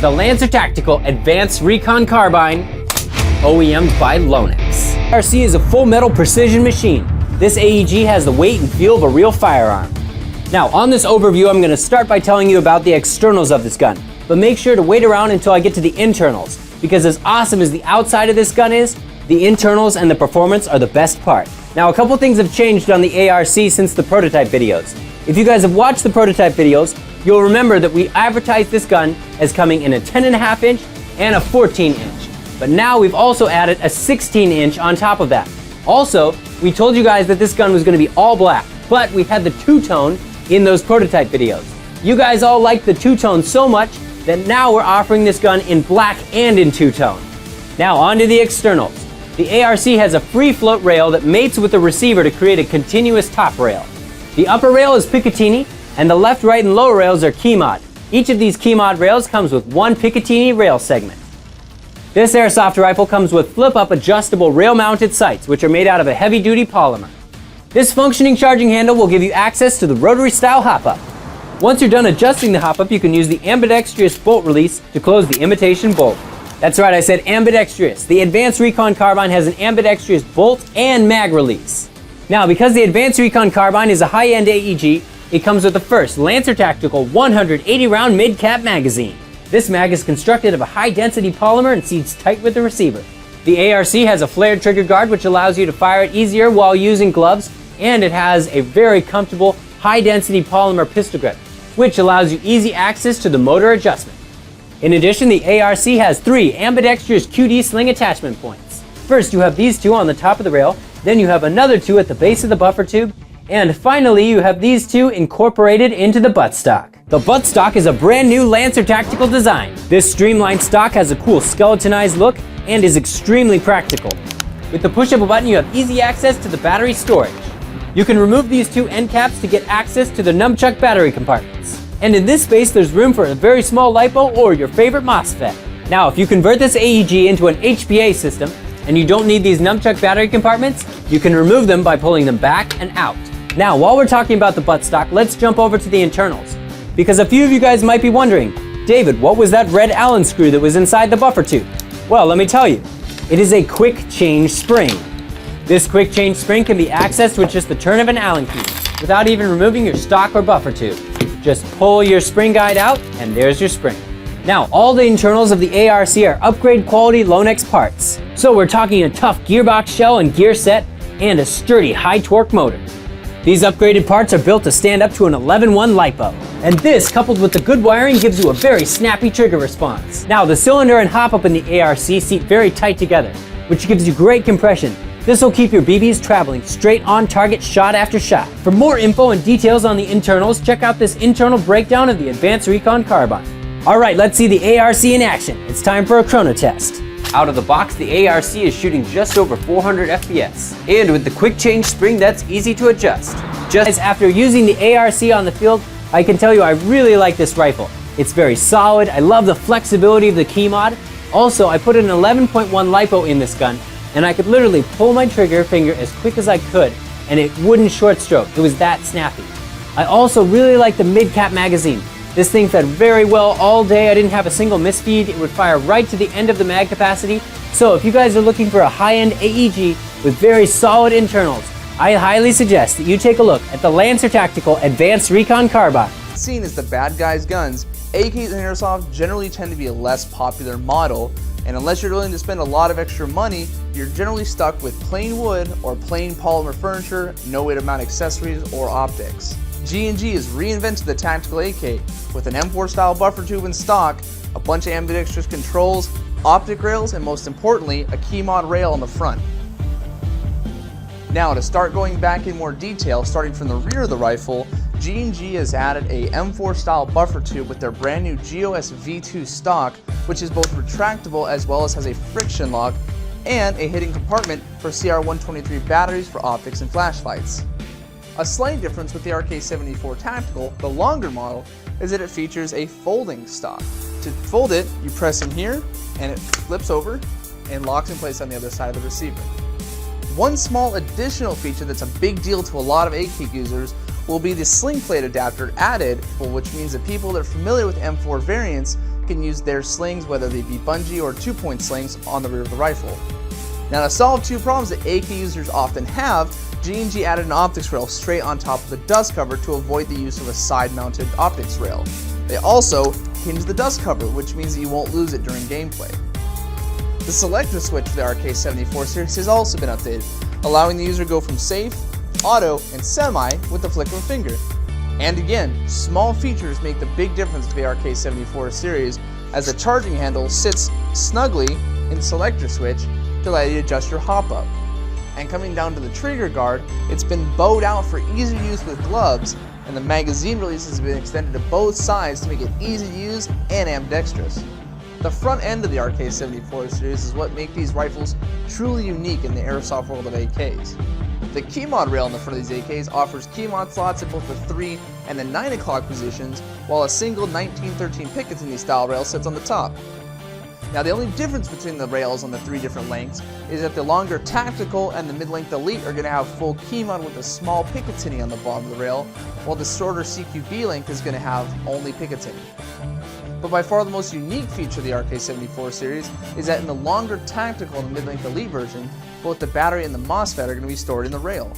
The Lancer Tactical Advanced Recon Carbine, OEM'd by Lonex. RC is a full metal precision machine. This AEG has the weight and feel of a real firearm. Now, on this overview, I'm going to start by telling you about the externals of this gun, but make sure to wait around until I get to the internals, because as awesome as the outside of this gun is, the internals and the performance are the best part. Now, a couple things have changed on the ARC since the prototype videos. If you guys have watched the prototype videos, you'll remember that we advertised this gun as coming in a 10.5 inch and a 14 inch. But now we've also added a 16 inch on top of that. Also, we told you guys that this gun was going to be all black, but we had the two-tone in those prototype videos. You guys all liked the two-tone so much that now we're offering this gun in black and in two-tone. Now on to the externals. The ARC has a free float rail that mates with the receiver to create a continuous top rail. The upper rail is Picatinny, and the left, right, and lower rails are Key-Mod. Each of these Key-Mod rails comes with one Picatinny rail segment. This Airsoft rifle comes with flip-up adjustable rail-mounted sights, which are made out of a heavy-duty polymer. This functioning charging handle will give you access to the rotary-style hop-up. Once you're done adjusting the hop-up, you can use the ambidextrous bolt release to close the imitation bolt. That's right, I said ambidextrous. The Advanced Recon Carbine has an ambidextrous bolt and mag release. Now, because the Advanced Recon Carbine is a high-end AEG, it comes with the first Lancer Tactical 180-round mid-cap magazine. This mag is constructed of a high-density polymer and seats tight with the receiver. The ARC has a flared trigger guard which allows you to fire it easier while using gloves, and it has a very comfortable high-density polymer pistol grip, which allows you easy access to the motor adjustment. In addition, the ARC has 3 ambidextrous QD sling attachment points. First, you have these 2 on the top of the rail, then you have another 2 at the base of the buffer tube, and finally, you have these 2 incorporated into the buttstock. The buttstock is a brand new Lancer Tactical design. This streamlined stock has a cool skeletonized look and is extremely practical. With the push of a button, you have easy access to the battery storage. You can remove these 2 end caps to get access to the nunchuck battery compartments. And in this space, there's room for a very small LiPo or your favorite MOSFET. Now, if you convert this AEG into an HPA system, and you don't need these nunchuck battery compartments, you can remove them by pulling them back and out. Now, while we're talking about the buttstock, let's jump over to the internals. Because a few of you guys might be wondering, David, what was that red Allen screw that was inside the buffer tube? Well, let me tell you, it is a quick change spring. This quick change spring can be accessed with just the turn of an Allen key, without even removing your stock or buffer tube. Just pull your spring guide out, and there's your spring. Now, all the internals of the ARC are upgrade quality Lonex parts. So we're talking a tough gearbox shell and gear set, and a sturdy high torque motor. These upgraded parts are built to stand up to an 11-1 LiPo. And this, coupled with the good wiring, gives you a very snappy trigger response. Now, the cylinder and hop-up in the ARC seat very tight together, which gives you great compression. This will keep your BBs traveling straight on target shot after shot. For more info and details on the internals, check out this internal breakdown of the Advanced Recon Carbine. Alright, let's see the ARC in action. It's time for a chrono test. Out of the box, the ARC is shooting just over 400 FPS. And with the quick change spring, that's easy to adjust. Just after using the ARC on the field, I can tell you I really like this rifle. It's very solid. I love the flexibility of the Key-Mod. Also, I put an 11.1 LiPo in this gun, and I could literally pull my trigger finger as quick as I could, and it wouldn't short stroke. It was that snappy. I also really like the mid-cap magazine. This thing fed very well all day. I didn't have a single misfeed. It would fire right to the end of the mag capacity. So if you guys are looking for a high-end AEG with very solid internals, I highly suggest that you take a look at the Lancer Tactical Advanced Recon Carbine. Seen as the bad guys' guns, AKs and Airsoft generally tend to be a less popular model, and unless you're willing to spend a lot of extra money, you're generally stuck with plain wood or plain polymer furniture, no way to mount accessories or optics. G&G has reinvented the tactical AK with an M4 style buffer tube in stock, a bunch of ambidextrous controls, optic rails, and most importantly, a Key-Mod rail on the front. Now, to start going back in more detail, starting from the rear of the rifle, G&G has added a M4 style buffer tube with their brand new GOS V2 stock, which is both retractable as well as has a friction lock, and a hidden compartment for CR123 batteries for optics and flashlights. A slight difference with the RK74 Tactical, the longer model, is that it features a folding stock. To fold it, you press in here, and it flips over and locks in place on the other side of the receiver. One small additional feature that's a big deal to a lot of AK users will be the sling plate adapter added, which means that people that are familiar with M4 variants can use their slings, whether they be bungee or 2-point slings, on the rear of the rifle. Now, to solve two problems that AK users often have, G&G added an optics rail straight on top of the dust cover to avoid the use of a side-mounted optics rail. They also hinge the dust cover, which means that you won't lose it during gameplay. The selector switch for the RK74 series has also been updated, allowing the user to go from safe, auto, and semi with the flick of a finger. And again, small features make the big difference for the RK74 series, as the charging handle sits snugly in the selector switch to allow you to adjust your hop up. And coming down to the trigger guard, it's been bowed out for easy use with gloves, and the magazine release has been extended to both sides to make it easy to use and ambidextrous. The front end of the RK74 series is what makes these rifles truly unique in the airsoft world of AKs. The key mod rail in the front of these AKs offers key mod slots in both the 3 and the 9 o'clock positions, while a single 1913 Picatinny style rail sits on the top. Now, the only difference between the rails on the 3 different lengths is that the longer Tactical and the mid-length Elite are going to have full key mod with a small Picatinny on the bottom of the rail, while the shorter CQB length is going to have only Picatinny. But by far the most unique feature of the RK74 series is that in the longer Tactical and the mid-length Elite version, both the battery and the MOSFET are going to be stored in the rail.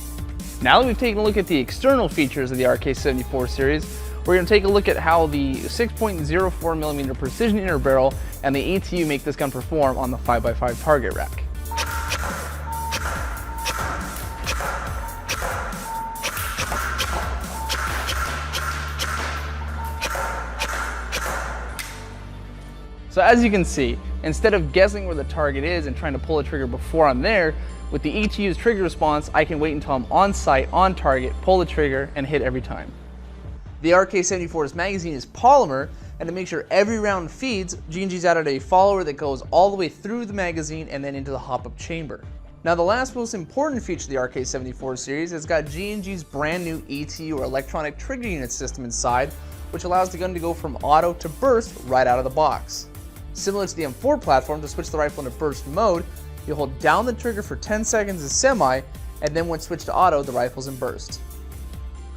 Now that we've taken a look at the external features of the RK74 series, we're going to take a look at how the 6.04mm precision inner barrel and the ETU make this gun perform on the 5x5 target rack. So as you can see, instead of guessing where the target is and trying to pull the trigger before I'm there, with the ETU's trigger response, I can wait until I'm on sight, on target, pull the trigger, and hit every time. The RK74's magazine is polymer, and to make sure every round feeds, G&G's added a follower that goes all the way through the magazine and then into the hop-up chamber. Now, the last most important feature of the RK74 series has got G&G's brand new ETU, or electronic trigger unit system, inside, which allows the gun to go from auto to burst right out of the box. Similar to the M4 platform, to switch the rifle into burst mode, you hold down the trigger for 10 seconds as semi, and then when switched to auto, the rifle's in burst.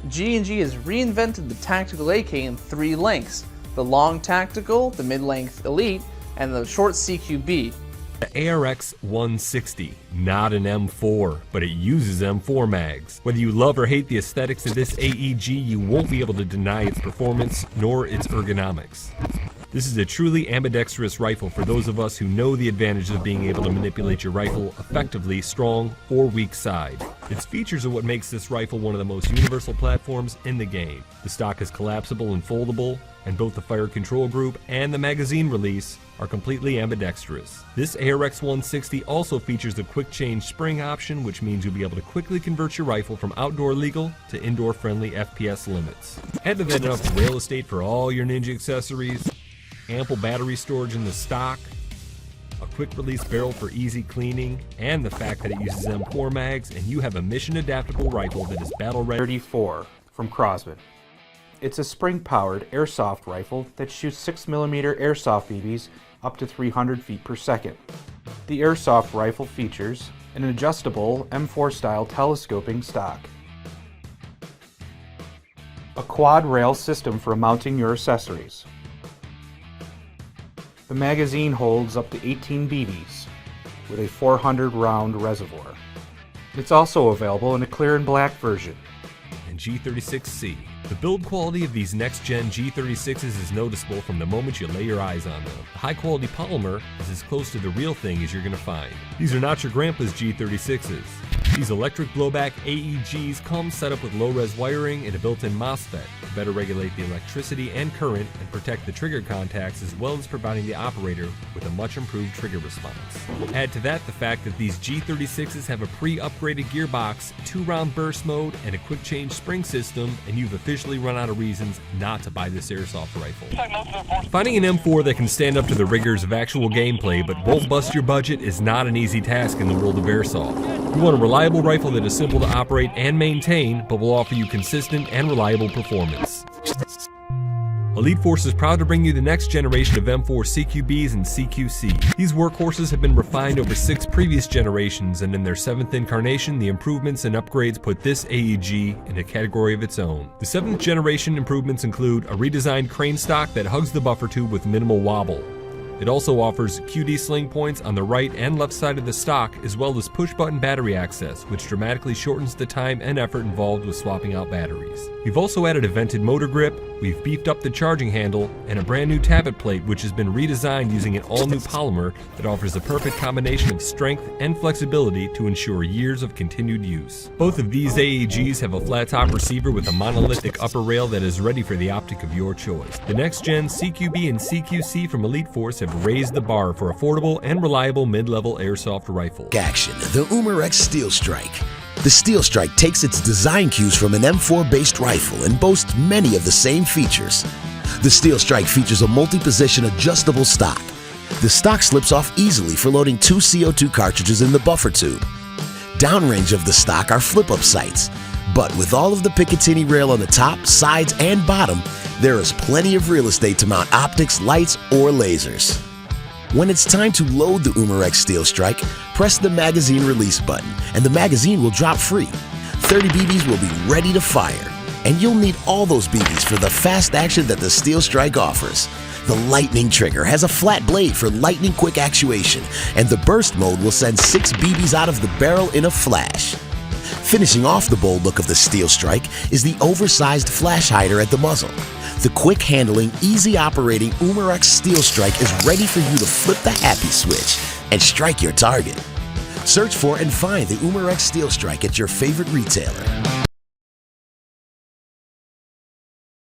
G&G has reinvented the Tactical AK in 3 lengths: the long Tactical, the mid-length Elite, and the short CQB. The ARX 160, not an M4, but it uses M4 mags. Whether you love or hate the aesthetics of this AEG, you won't be able to deny its performance nor its ergonomics. This is a truly ambidextrous rifle for those of us who know the advantages of being able to manipulate your rifle effectively, strong or weak side. Its features are what makes this rifle one of the most universal platforms in the game. The stock is collapsible and foldable, and both the fire control group and the magazine release are completely ambidextrous. This ARX 160 also features the quick change spring option, which means you'll be able to quickly convert your rifle from outdoor legal to indoor friendly FPS limits. Add to that enough rail estate for all your Ninja accessories, ample battery storage in the stock, a quick release barrel for easy cleaning, and the fact that it uses M4 mags, and you have a mission adaptable rifle that is battle ready. 34 from Crosman. It's a spring-powered airsoft rifle that shoots 6mm airsoft BBs up to 300 feet per second. The airsoft rifle features an adjustable M4 style telescoping stock, a quad rail system for mounting your accessories. The magazine holds up to 18 BBs with a 400 round reservoir. It's also available in a clear and black version. And G36C. The build quality of these next-gen G36s is noticeable from the moment you lay your eyes on them. The high-quality polymer is as close to the real thing as you're going to find. These are not your grandpa's G36s. These electric blowback AEGs come set up with low-res wiring and a built-in MOSFET to better regulate the electricity and current and protect the trigger contacts, as well as providing the operator with a much-improved trigger response. Add to that the fact that these G36s have a pre-upgraded gearbox, 2-round burst mode, and a quick change spring system, and you've officially run out of reasons not to buy this airsoft rifle. Finding an M4 that can stand up to the rigors of actual gameplay but won't bust your budget is not an easy task in the world of airsoft. You want a reliable rifle that is simple to operate and maintain, but will offer you consistent and reliable performance. Elite Force is proud to bring you the next generation of M4 CQBs and CQC. These workhorses have been refined over 6 previous generations, and in their 7th incarnation, the improvements and upgrades put this AEG in a category of its own. The 7th generation improvements include a redesigned crane stock that hugs the buffer tube with minimal wobble. It also offers QD sling points on the right and left side of the stock, as well as push-button battery access, which dramatically shortens the time and effort involved with swapping out batteries. We've also added a vented motor grip, we've beefed up the charging handle, and a brand new tappet plate which has been redesigned using an all-new polymer that offers a perfect combination of strength and flexibility to ensure years of continued use. Both of these AEGs have a flat-top receiver with a monolithic upper rail that is ready for the optic of your choice. The next-gen CQB and CQC from Elite Force have raised the bar for affordable and reliable mid-level airsoft rifle. Action, the Umarex Steel Strike. The Steel Strike takes its design cues from an M4-based rifle and boasts many of the same features. The Steel Strike features a multi-position adjustable stock. The stock slips off easily for loading 2 CO2 cartridges in the buffer tube. Downrange of the stock are flip-up sights, but with all of the Picatinny rail on the top, sides, and bottom, there is plenty of real estate to mount optics, lights, or lasers. When it's time to load the Umarex Steel Strike, press the magazine release button and the magazine will drop free. 30 BBs will be ready to fire, and you'll need all those BBs for the fast action that the Steel Strike offers. The lightning trigger has a flat blade for lightning quick actuation, and the burst mode will send 6 BBs out of the barrel in a flash. Finishing off the bold look of the Steel Strike is the oversized flash hider at the muzzle. The quick handling, easy operating Umarex Steel Strike is ready for you to flip the happy switch and strike your target. Search for and find the Umarex Steel Strike at your favorite retailer.